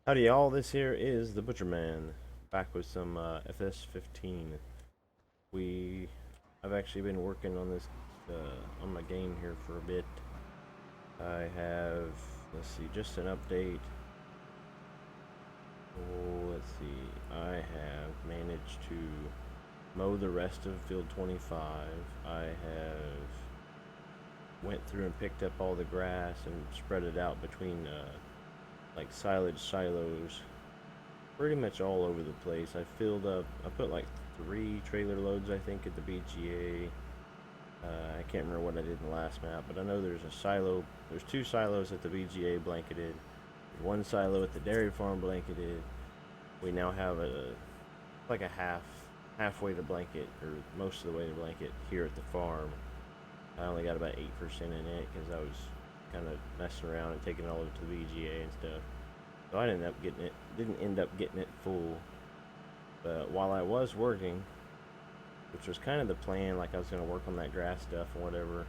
Howdy y'all, this here is the Butcher Man, back with some FS15. I've actually been working on this, on my game here for a bit. I have, let's see, just an update. Oh, let's see, I have managed to mow the rest of field 25. I have went through and picked up all the grass and spread it out between like silage silos pretty much all over the place. I filled up, I put like 3 trailer loads I think at the BGA. I can't remember what I did in the last map, but I know there's there's 2 silos at the BGA blanketed, 1 silo at the dairy farm blanketed. We now have like a halfway to blanket, or most of the way to blanket here at the farm. I only got about 8% in it because I was kind of messing around and taking it all over to the BGA and stuff. So I didn't end up getting it full. But while I was working, which was kind of the plan, like I was going to work on that grass stuff and whatever,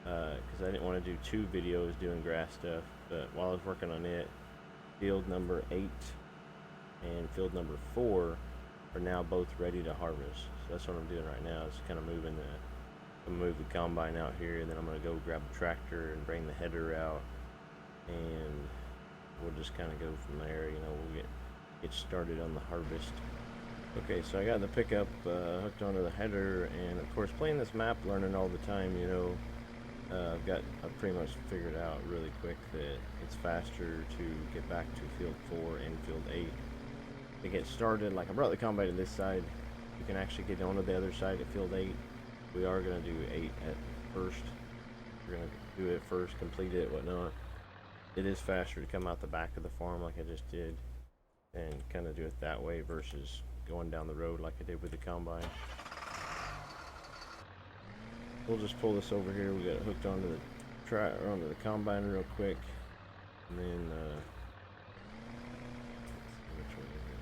because I didn't want to do 2 videos doing grass stuff. But while I was working on it, field number 8 and field number 4 are now both ready to harvest. So that's what I'm doing right now, is kind of move the combine out here, and then I'm going to go grab a tractor and bring the header out, and we'll just kind of go from there. We'll get started on the harvest. Okay, so I got the pickup hooked onto the header, and of course playing this map, learning all the time, I've pretty much figured out really quick that it's faster to get back to field 4 and field 8 to get started. Like, I brought the combine to this side. You can actually get onto the other side at field 8. We are going to do 8 at first. We're going to do it first, complete it, whatnot. It is faster to come out the back of the farm like I just did and kind of do it that way versus going down the road like I did with the combine. We'll just pull this over here. We got it hooked onto the combine real quick, and then which way is it?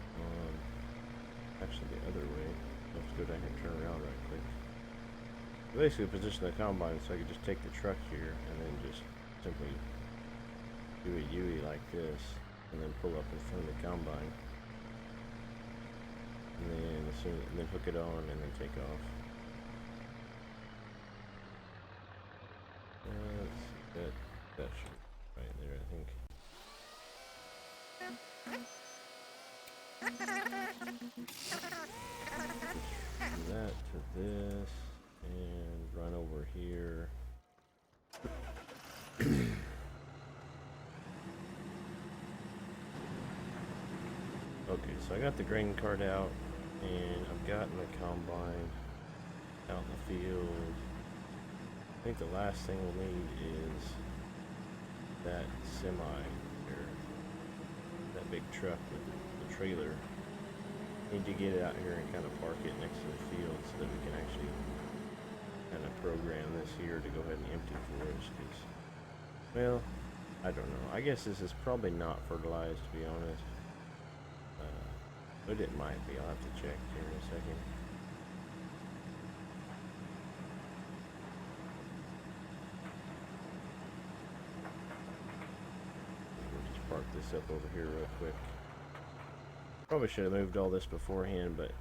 Actually, the other way. I'll have to go down here and turn around right quick. Basically, position the combine so I could just take the truck here and then just simply do a U-ey like this, and then pull up in front of the combine, and then hook it on and then take off. That should be right there, I think. From that to this, and run over here. Okay, so I got the grain cart out, and I've gotten the combine out in the field. I think the last thing we'll need is that semi here, that big truck with the trailer. Need to get it out here and kind of park it next to the field so that we can actually kind of program this here to go ahead and empty for us. Because, well, I don't know. I guess this is probably not fertilized, to be honest. But it might be. I'll have to check here in a second. We'll just park this up over here real quick. Probably should have moved all this beforehand, but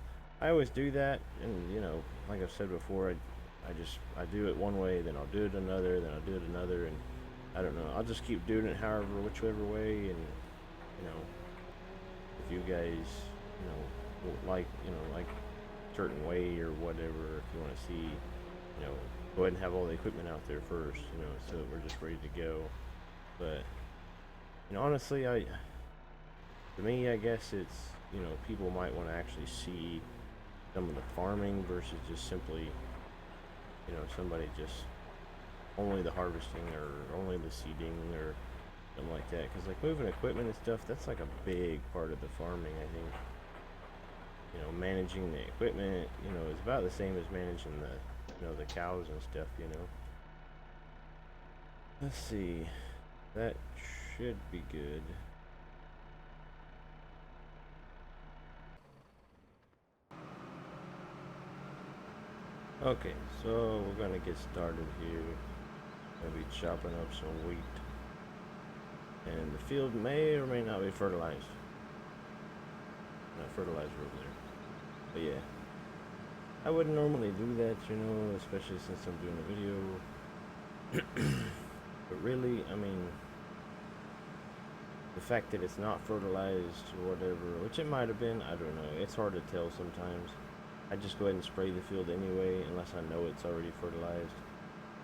I always do that, and like I've said before, I do it one way, then I'll do it another, then I'll do it another, and I don't know. I'll just keep doing it whichever way, and if you guys like certain way or whatever, if you want to see, go ahead and have all the equipment out there first, so that we're just ready to go. But honestly, for me, I guess it's, people might want to actually see some of the farming versus just simply, somebody just only the harvesting or only the seeding or something like that. Because, like, moving equipment and stuff, that's like a big part of the farming, I think. Managing the equipment, is about the same as managing the cows and stuff, Let's see. That should be good. Okay, so we're gonna get started here. Gonna be chopping up some wheat. And the field may or may not be fertilized. Not fertilizer over there. But yeah. I wouldn't normally do that, you know, especially since I'm doing a video. But really, I mean, the fact that it's not fertilized or whatever, which it might have been, I don't know. It's hard to tell sometimes. I just go ahead and spray the field anyway, unless I know it's already fertilized.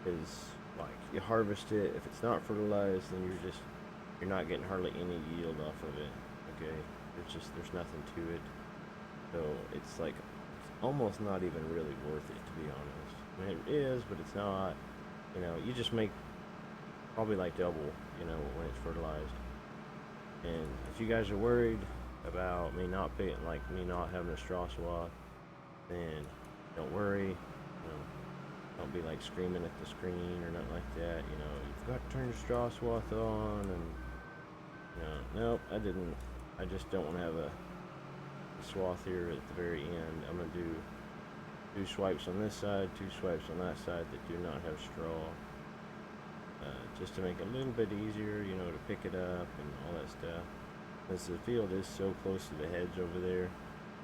Because, like, you harvest it, if it's not fertilized, then you're not getting hardly any yield off of it, okay? There's nothing to it. So, it's like, it's almost not even really worth it, to be honest. I mean, it is, but it's not. You know, you just make probably like double, you know, when it's fertilized. And if you guys are worried about me not having a straw swath, then don't worry. You know, don't be like screaming at the screen or nothing like that. You know, you've got to turn your straw swath on, and you know, nope, I didn't. I just don't want to have a swath here at the very end. I'm gonna do 2 swipes on this side, 2 swipes on that side that do not have straw. Just to make it a little bit easier, you know, to pick it up and all that stuff. Since the field is so close to the hedge over there,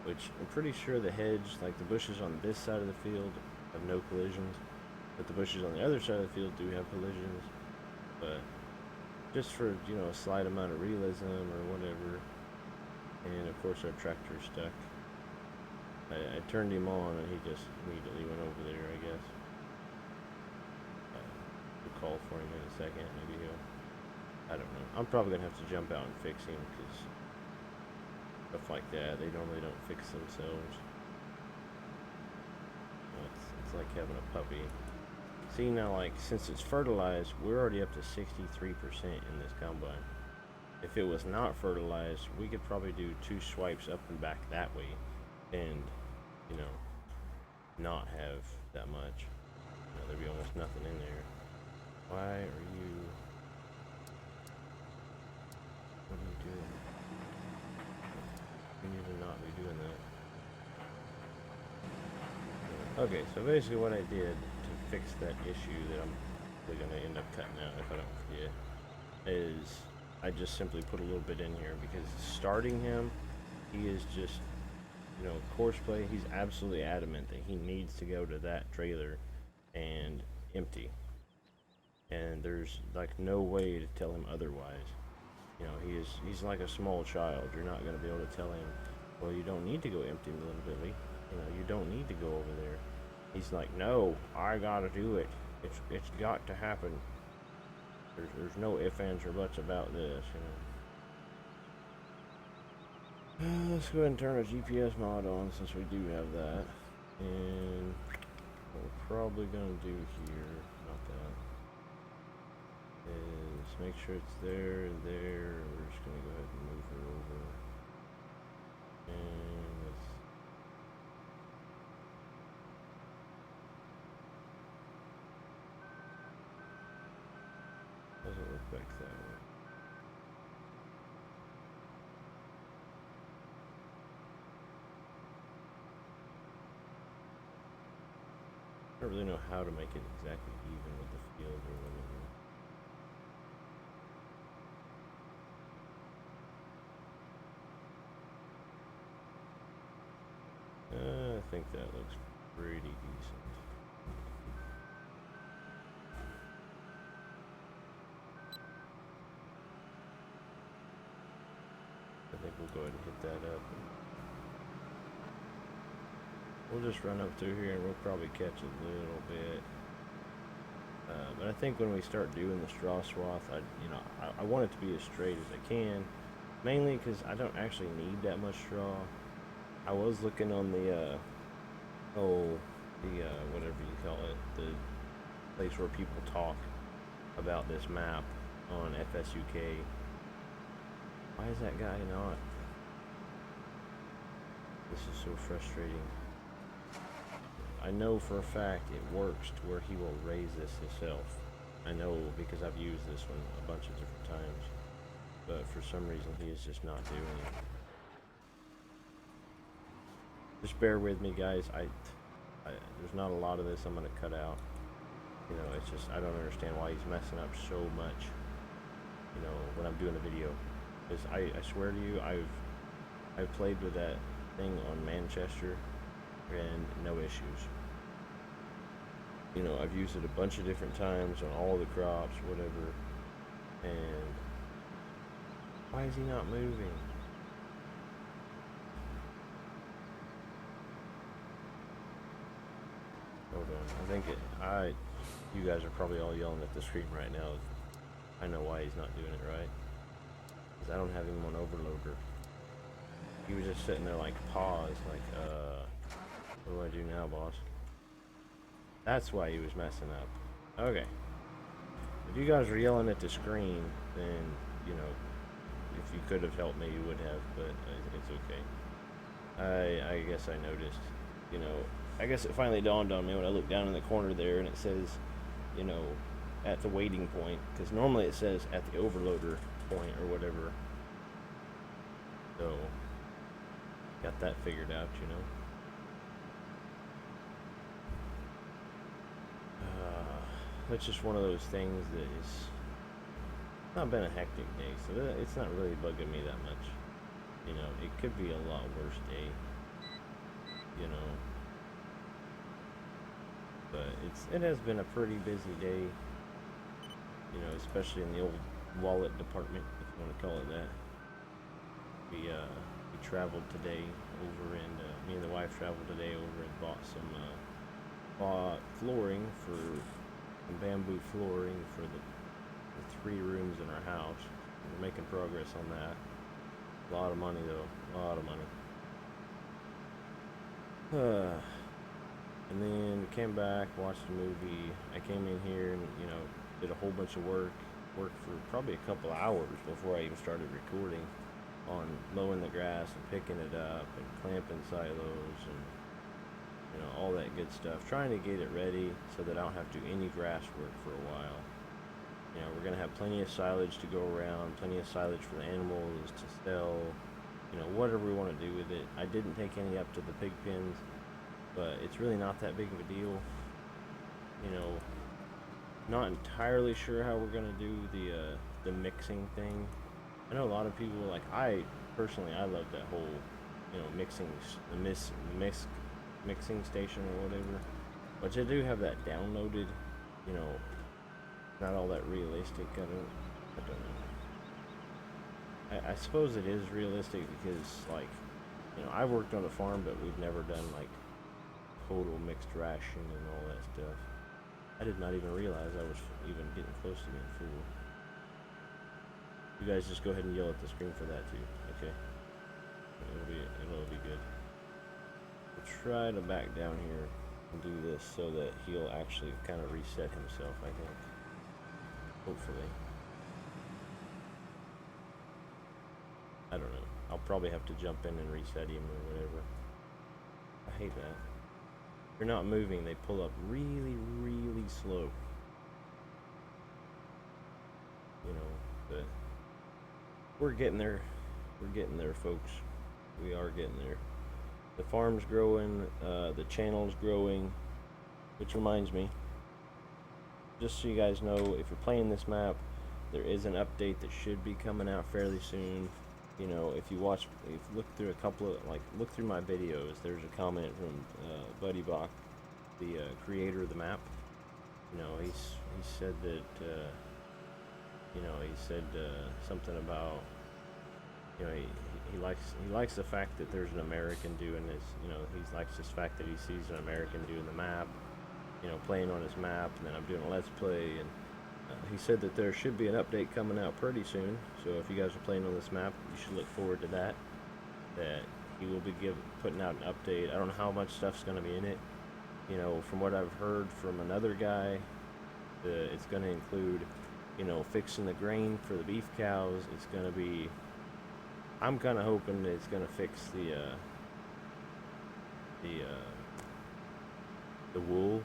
which I'm pretty sure the hedge, like the bushes on this side of the field, have no collisions, but the bushes on the other side of the field do have collisions. But just for, you know, a slight amount of realism or whatever. And of course our tractor's stuck. I turned him on and he just immediately went over there, I guess. We'll call for him in a second. Maybe I don't know. I'm probably going to have to jump out and fix him because stuff like that, they normally don't fix themselves. It's like having a puppy. See now, like, since it's fertilized, we're already up to 63% in this combine. If it was not fertilized, we could probably do 2 swipes up and back that way and, you know, not have that much. You know, there'd be almost nothing in there. Why are you... What are you doing? You need to not be doing that. Okay, so basically what I did to fix that issue that I'm probably going to end up cutting out if I don't forget is I just simply put a little bit in here because starting him, he is just, you know, courseplay. He's absolutely adamant that he needs to go to that trailer and empty. And there's like no way to tell him otherwise. You know, he's like a small child. You're not going to be able to tell him, well, you don't need to go empty, little Billy. You know, you don't need to go over there. He's like, no, I gotta do it. It's got to happen. There's no ifs, ands, or buts about this, you know. Let's go ahead and turn our GPS mod on since we do have that. And what we're probably gonna do here, not that, is make sure it's there and there. We're just gonna go ahead and move her over. And let's... Doesn't look like that way. I don't really know how to make it exactly even with the field or whatever. I think that looks pretty decent. I think we'll go ahead and hit that up. We'll just run up through here and we'll probably catch a little bit. But I think when we start doing the straw swath, I want it to be as straight as I can. Mainly because I don't actually need that much straw. I was looking on the, whatever you call it, the place where people talk about this map on FSUK. Why is that guy not? This is so frustrating. I know for a fact it works to where he will raise this himself. I know because I've used this one a bunch of different times. But for some reason he is just not doing it. Just bear with me, guys. There's not a lot of this I'm going to cut out. You know, it's just, I don't understand why he's messing up so much. you know, when I'm doing a video. Because I swear to you, I've played with that thing on Manchester and no issues. You know, I've used it a bunch of different times on all the crops, whatever. And why is he not moving? Hold on. I think you guys are probably all yelling at the screen right now. I know why he's not doing it right. Because I don't have him on overloader. He was just sitting there like paused, like, what do I do now, boss? That's why he was messing up. Okay. If you guys were yelling at the screen, then, you know, if you could have helped me, you would have, but it's okay. I guess I noticed, you know, I guess it finally dawned on me when I looked down in the corner there and it says, you know, at the waiting point, because normally it says at the overloader point or whatever. So, got that figured out, you know. It's just one of those things that is not been a hectic day, so it's not really bugging me that much. You know, it could be a lot worse day, you know. But it has been a pretty busy day, you know, especially in the old wallet department, if you want to call it that. We traveled today over and me and the wife traveled today over and bought flooring for some bamboo flooring for the 3 rooms in our house. We're making progress on that. A lot of money though, a lot of money. And then came back, watched a movie. I came in here and, you know, did a whole bunch of work for probably a couple hours before I even started recording on mowing the grass and picking it up and clamping silos and, you know, all that good stuff. Trying to get it ready so that I don't have to do any grass work for a while. You know, we're going to have plenty of silage to go around, plenty of silage for the animals to sell, you know, whatever we want to do with it. I didn't take any up to the pig pens, but it's really not that big of a deal. You know, not entirely sure how we're going to do the mixing thing. I know a lot of people, like, I personally love that whole, you know, mixing station or whatever, but I do have that downloaded, you know, not all that realistic. I don't know. I suppose it is realistic because, like, you know, I've worked on a farm, but we've never done like total mixed ration and all that stuff. I did not even realize I was even getting close to being full. You guys just go ahead and yell at the screen for that too, okay? It'll be good. We'll try to back down here and do this so that he'll actually kind of reset himself, I think. Hopefully. I don't know. I'll probably have to jump in and reset him or whatever. I hate that. If you're not moving, they pull up really, really slow. You know, but we're getting there. We're getting there, folks. We are getting there. The farm's growing, the channel's growing, which reminds me, just so you guys know, if you're playing this map, there is an update that should be coming out fairly soon. You know, if you look through look through my videos, there's a comment from Buddy Bach, the creator of the map. You know, he said that, you know, he said something about, you know, he likes the fact that there's an American doing this. You know, he likes this fact that he sees an American doing the map, you know, playing on his map, and then I'm doing a let's play, and he said that there should be an update coming out pretty soon. So if you guys are playing on this map, you should look forward to that. That he will be putting out an update. I don't know how much stuff's going to be in it. You know, from what I've heard from another guy, it's going to include, you know, fixing the grain for the beef cows. It's going to be, I'm kind of hoping that it's going to fix the wool,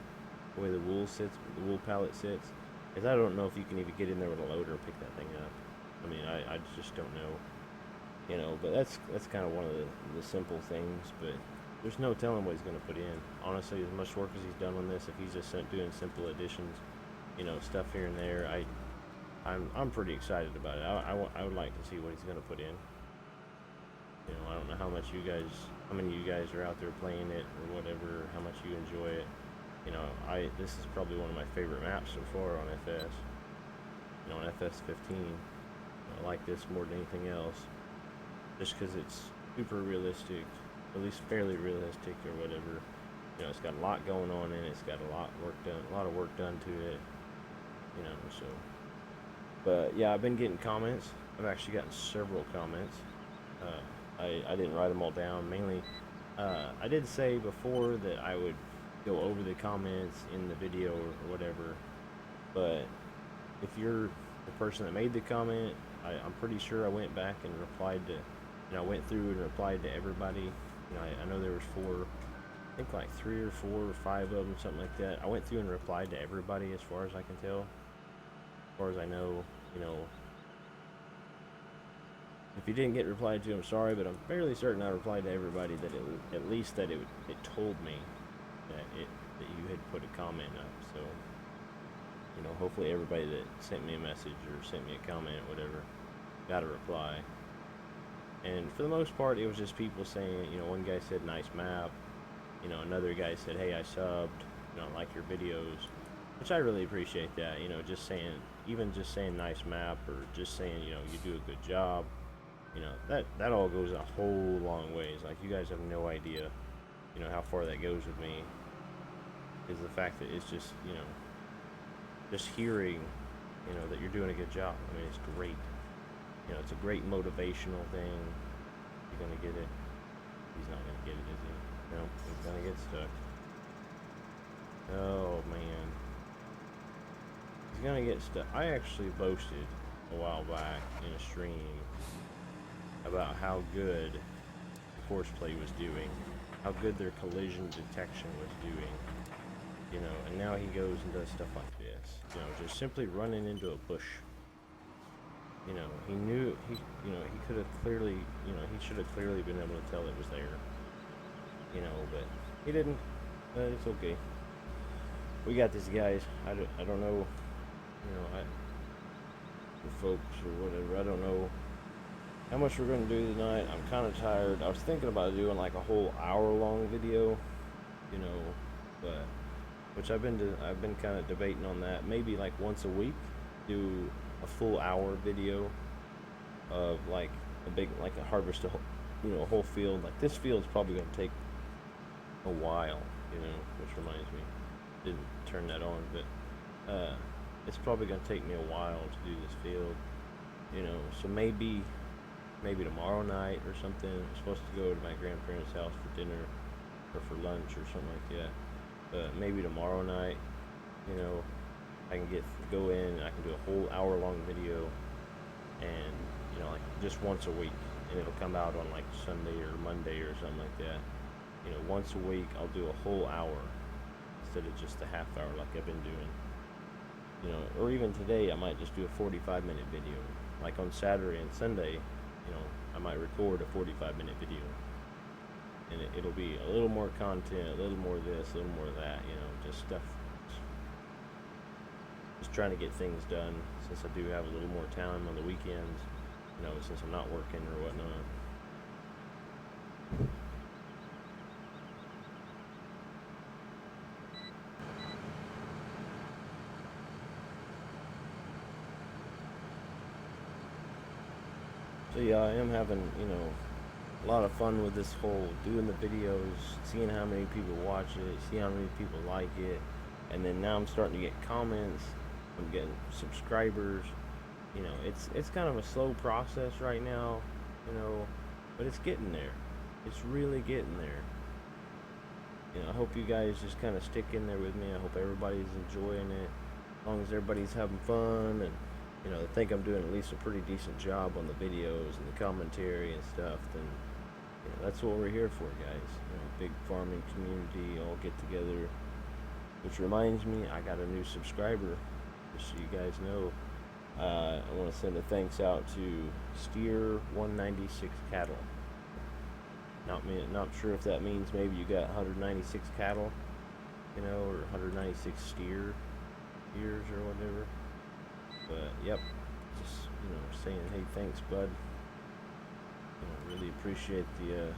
the way the wool sits, the wool pallet sits. Because I don't know if you can even get in there with a loader and pick that thing up. I mean, I just don't know. You know, but that's kind of one of the simple things. But there's no telling what he's going to put in. Honestly, as much work as he's done on this, if he's just doing simple additions, you know, stuff here and there, I'm pretty excited about it. I would like to see what he's gonna put in. You know, I don't know how many of you guys are out there playing it or whatever, how much you enjoy it. You know, this is probably one of my favorite maps so far on FS. You know, on FS15, I like this more than anything else, just because it's super realistic, at least fairly realistic or whatever. You know, it's got a lot going on in it. It's got a lot of work done to it. You know, so. But yeah, I've been getting comments. I've actually gotten several comments. I didn't write them all down. Mainly, I did say before that I would go over the comments in the video or whatever. But if you're the person that made the comment, I'm pretty sure I went back and replied to, you know, I went through and replied to everybody. You know, I know there was I think like 3 or 4 or 5 of them, something like that. I went through and replied to everybody as far as I can tell. As far as I know, you know, if you didn't get replied to, I'm sorry, but I'm fairly certain I replied to everybody that at least that it told me that you had put a comment up. So, you know, hopefully everybody that sent me a message or sent me a comment, whatever, got a reply. And for the most part, it was just people saying, you know, one guy said nice map, you know, another guy said, hey, I subbed, you know, I like your videos, which I really appreciate that. You know, just saying, even just saying nice map, or just saying, you know, you do a good job, you know, that all goes a whole long ways. Like, you guys have no idea, you know, how far that goes with me, is the fact that it's just, you know, just hearing, you know, that you're doing a good job. I mean, it's great. You know, it's a great motivational thing. You're gonna get it. He's not gonna get it, is he? No, he's gonna get stuck. Oh man, he's gonna get stuck. I actually boasted a while back in a stream about how good horseplay was doing, how good their collision detection was doing. You know, and now he goes and does stuff like this. You know, just simply running into a bush. You know, he knew, you know, he could have clearly, you know, he should have clearly been able to tell it was there. You know, but he didn't. It's okay. We got these guys. I don't know, you know, the folks or whatever. I don't know how much we're going to do tonight. I'm kind of tired. I was thinking about doing like a whole hour-long video, you know, but which I've been kind of debating on that. Maybe like once a week, do a full hour video of like a harvest, you know, a whole field. Like, this field's probably going to take a while, you know, which reminds me, didn't turn that on, but it's probably going to take me a while to do this field, you know. So maybe tomorrow night or something. I'm supposed to go to my grandparents' house for dinner or for lunch or something like that. But maybe tomorrow night, you know, I can go in and I can do a whole hour-long video, and, you know, like just once a week, and it'll come out on like Sunday or Monday or something like that. You know, once a week I'll do a whole hour instead of just a half hour like I've been doing. You know, or even today I might just do a 45-minute video. Like on Saturday and Sunday, you know, I might record a 45-minute video. And it'll be a little more content, a little more this, a little more that, you know, just stuff. Just trying to get things done, since I do have a little more time on the weekends, you know, since I'm not working or whatnot. So yeah, I am having, you know, a lot of fun with this whole doing the videos, seeing how many people watch it, seeing how many people like it, and then now I'm starting to get comments, I'm getting subscribers. You know, it's kind of a slow process right now, you know, but it's getting there. It's really getting there. You know, I hope you guys just kind of stick in there with me. I hope everybody's enjoying it, as long as everybody's having fun, and, you know, I think I'm doing at least a pretty decent job on the videos and the commentary and stuff. Then, you know, that's what we're here for, guys. You know, big farming community, all get together. Which reminds me, I got a new subscriber, just so you guys know. I want to send a thanks out to Steer 196 Cattle. Not sure if that means maybe you got 196 cattle, you know, or 196 steers or whatever. But yep, saying, hey, thanks, bud. Really appreciate the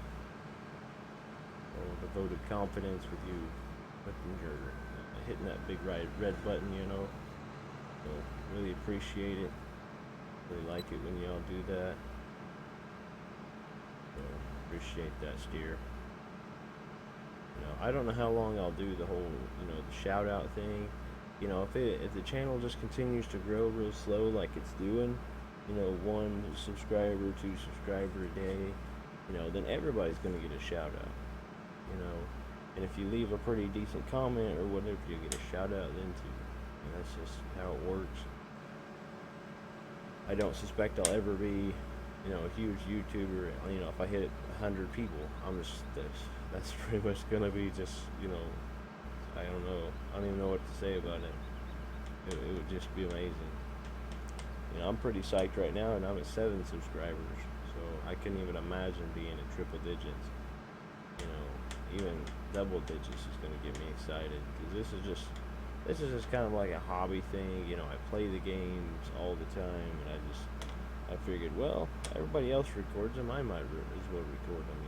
vote of confidence with you hitting that big red button, So really appreciate it. Really like it when y'all do that. So appreciate that, steer. I don't know how long I'll do the whole, the shout out thing. If the channel just continues to grow real slow like it's doing, 1 subscriber, 2 subscriber a day, then everybody's gonna get a shout out. And if you leave a pretty decent comment or whatever, you get a shout out then too. And that's just how it works. I don't suspect I'll ever be, a huge YouTuber. If I hit 100 people, that's pretty much gonna be just, I don't know. I don't even know what to say about it. It would just be amazing. I'm pretty psyched right now, and I'm at 7 subscribers, so I couldn't even imagine being in triple digits. Even double digits is gonna get me excited, because this is just kind of like a hobby thing. I play the games all the time, and I figured, well, everybody else records them, I might as well record them,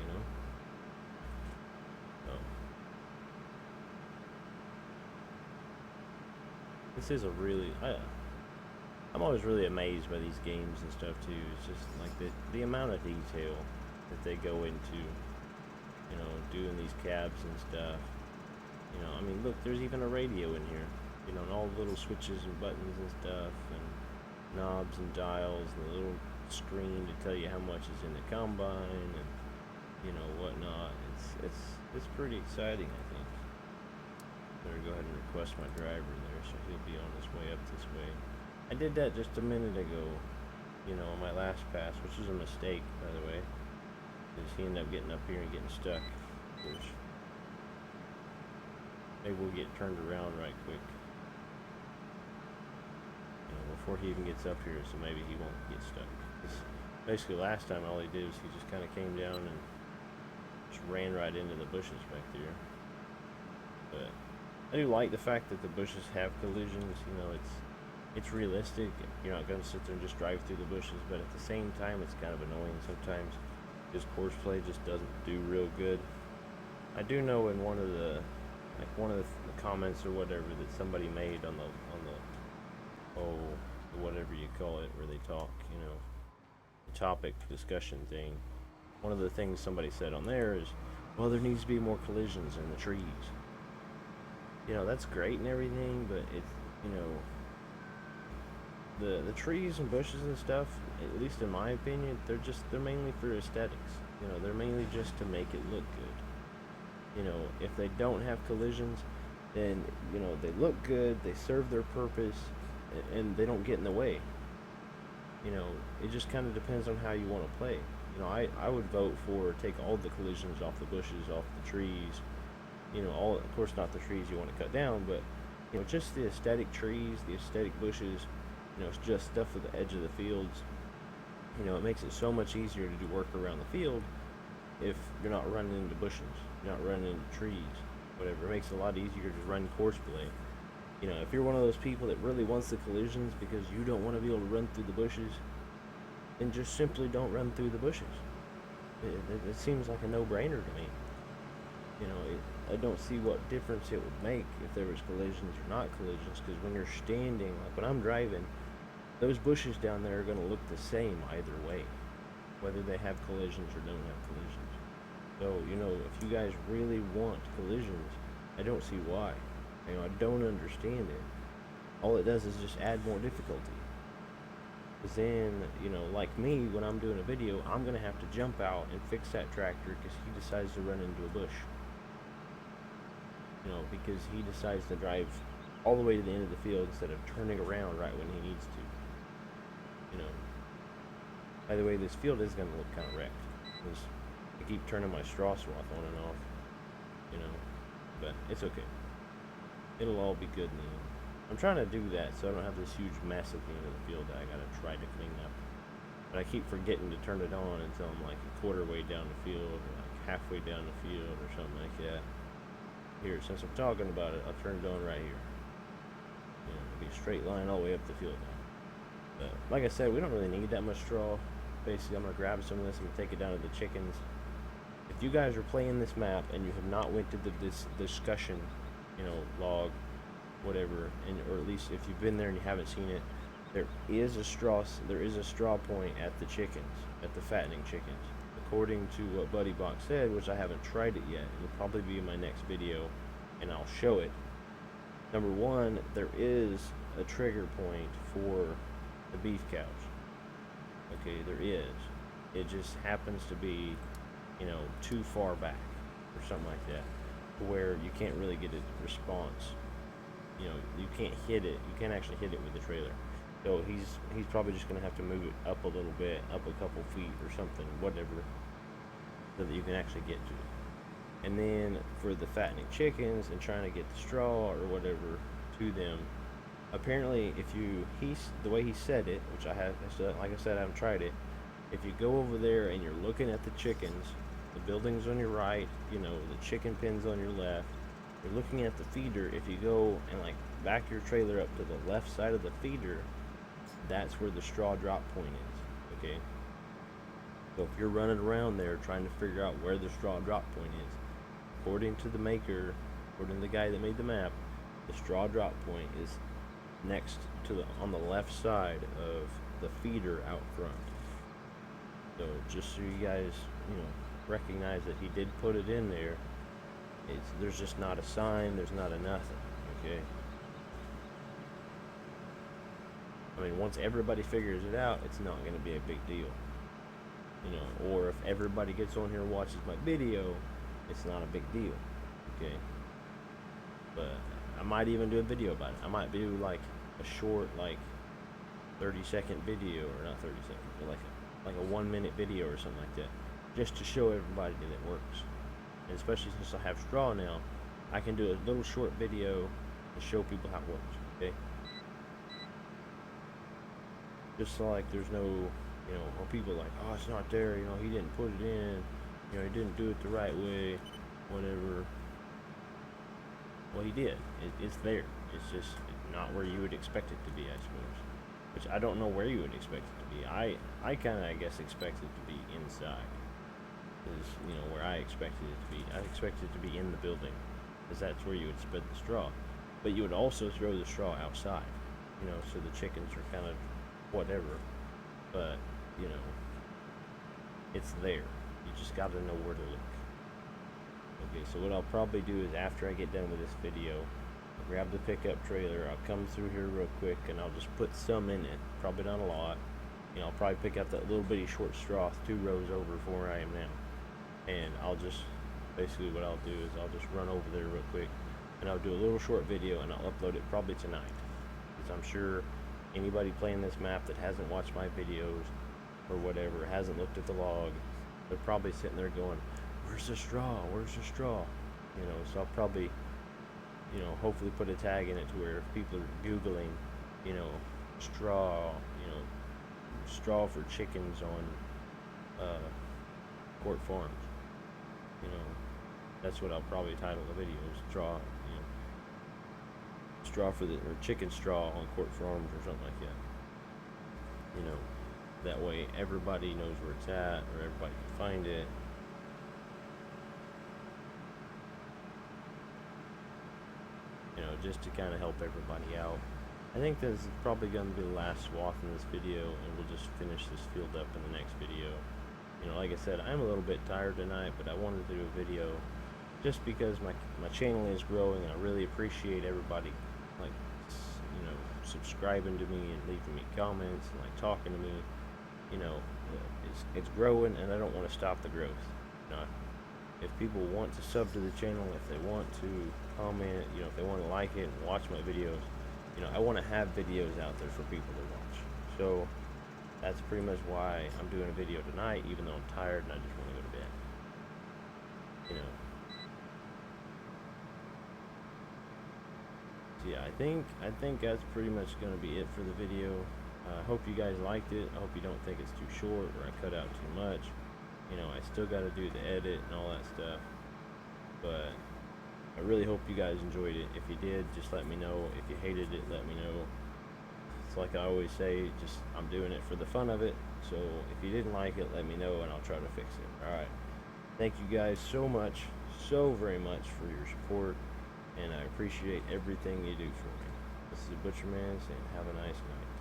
So this is a really, I'm always really amazed by these games and stuff too. It's just like the amount of detail that they go into, doing these cabs and stuff. I mean, look, there's even a radio in here, and all the little switches and buttons and stuff, and knobs and dials, and the little screen to tell you how much is in the combine, and whatnot. It's pretty exciting, I think. Better go ahead and request my driver there, so he'll be on his way up this way. I did that just a minute ago, on my last pass, which is a mistake, by the way, because he ended up getting up here and getting stuck, which maybe we'll get turned around right quick, before he even gets up here, so maybe he won't get stuck. Basically, last time all he did was he just kind of came down and just ran right into the bushes back there. But I do like the fact that the bushes have collisions. It's realistic. You're not going to sit there and just drive through the bushes, but at the same time, it's kind of annoying sometimes. His course play just doesn't do real good. I do know in one of the comments or whatever that somebody made on the whatever you call it, where they talk, the topic discussion thing. One of the things somebody said on there is, well, there needs to be more collisions in the trees. That's great and everything, but it's, the trees and bushes and stuff, at least in my opinion, they're mainly for aesthetics. They're mainly just to make it look good. If they don't have collisions, then, they look good, they serve their purpose, and they don't get in the way. It just kind of depends on how you want to play. I would vote for take all the collisions off the bushes, off the trees. Of course not the trees you want to cut down, but just the aesthetic trees, the aesthetic bushes. It's just stuff at the edge of the fields. It makes it so much easier to do work around the field if you're not running into bushes, you're not running into trees, whatever. It makes it a lot easier to run course play. If you're one of those people that really wants the collisions because you don't want to be able to run through the bushes, then just simply don't run through the bushes. It seems like a no-brainer to me. I don't see what difference it would make if there was collisions or not collisions, because when you're standing, like when I'm driving, those bushes down there are going to look the same either way, whether they have collisions or don't have collisions. So, if you guys really want collisions, I don't see why. I don't understand it. All it does is just add more difficulty. Because then, like me, when I'm doing a video, I'm going to have to jump out and fix that tractor because he decides to run into a bush. Because he decides to drive all the way to the end of the field instead of turning around right when he needs to. By the way, this field is going to look kind of wrecked, because I keep turning my straw swath on and off, but it's okay. It'll all be good in the end. I'm trying to do that so I don't have this huge mess at the end of the field that I got to try to clean up. But I keep forgetting to turn it on until I'm like a quarter way down the field, or like halfway down the field, or something like that. Here, since I'm talking about it, I'll turn it on right here. It'll be a straight line all the way up the field now. Like I said, we don't really need that much straw. Basically, I'm gonna grab some of this and take it down to the chickens. If you guys are playing this map and you have not went to this discussion, log, whatever, or at least if you've been there and you haven't seen it, there is a straw point at the chickens, at the fattening chickens, according to what BuddyBox said, which I haven't tried it yet. It'll probably be in my next video, and I'll show it. Number one, there is a trigger point for the beef cows. Okay, there is. It just happens to be, too far back or something like that, where you can't really get a response. You can't hit it. You can't actually hit it with the trailer. So he's probably just gonna have to move it up a little bit, up a couple feet or something, whatever, so that you can actually get to it. And then for the fattening chickens and trying to get the straw or whatever to them, apparently the way he said it, which like I said, I haven't tried it. If you go over there and you're looking at the chickens, the buildings on your right, the chicken pens on your left, you're looking at the feeder. If you go and back your trailer up to the left side of the feeder, that's where the straw drop point is. Okay, so if you're running around there trying to figure out where the straw drop point is, according to the maker, according to the guy that made the map, the straw drop point is next to on the left side of the feeder out front. So just so you guys recognize that he did put it in there. There's just not a sign, there's not a nothing. Okay, I mean, once everybody figures it out, it's not going to be a big deal. Or if everybody gets on here and watches my video, it's not a big deal. Okay, but I might even do a video about it. I might do a short 30-second video, or not 30 seconds, but like a 1-minute video or something like that, just to show everybody that it works. And especially since I have straw now, I can do a little short video to show people how it works. Okay, just so there's no when people oh, it's not there, he didn't put it in, he didn't do it the right way, whatever. Well, he did. It's there. It's just not where you would expect it to be, I suppose. Which I don't know where you would expect it to be. I kind of, I guess, expect it to be inside. Is where I expected it to be. I expected it to be in the building, because that's where you would spread the straw. But you would also throw the straw outside, so the chickens are kind of whatever. But it's there. You just got to know where to look. Okay, so what I'll probably do is after I get done with this video, I'll grab the pickup trailer, I'll come through here real quick, and I'll just put some in it. Probably not a lot. I'll probably pick up that little bitty short straw 2 rows over from where I am now. And I'll just, basically what I'll do is I'll just run over there real quick, and I'll do a little short video, and I'll upload it probably tonight. Because I'm sure anybody playing this map that hasn't watched my videos or whatever, hasn't looked at the log, they're probably sitting there going, where's the straw? Where's the straw? So I'll probably, hopefully put a tag in it to where if people are Googling, straw, straw for chickens on Court Farms, that's what I'll probably title the video, straw, straw for or chicken straw on Court Farms or something like that. That way everybody knows where it's at, or everybody can find it. Just to kind of help everybody out. I think this is probably going to be the last swath in this video, and we'll just finish this field up in the next video. Like I said, I'm a little bit tired tonight, but I wanted to do a video just because my channel is growing, and I really appreciate everybody subscribing to me and leaving me comments and talking to me. It's growing, and I don't want to stop the growth. If people want to sub to the channel, if they want to comment, if they want to like it and watch my videos, I want to have videos out there for people to watch. So that's pretty much why I'm doing a video tonight, even though I'm tired and I just want to go to bed. So yeah, I think that's pretty much going to be it for the video. I hope you guys liked it. I hope you don't think it's too short or I cut out too much. I still got to do the edit and all that stuff. But I really hope you guys enjoyed it. If you did, just let me know. If you hated it, let me know. It's like I always say, just I'm doing it for the fun of it. So if you didn't like it, let me know and I'll try to fix it. All right. Thank you guys so much, so very much for your support, and I appreciate everything you do for me. This is the Butcher Man saying have a nice night.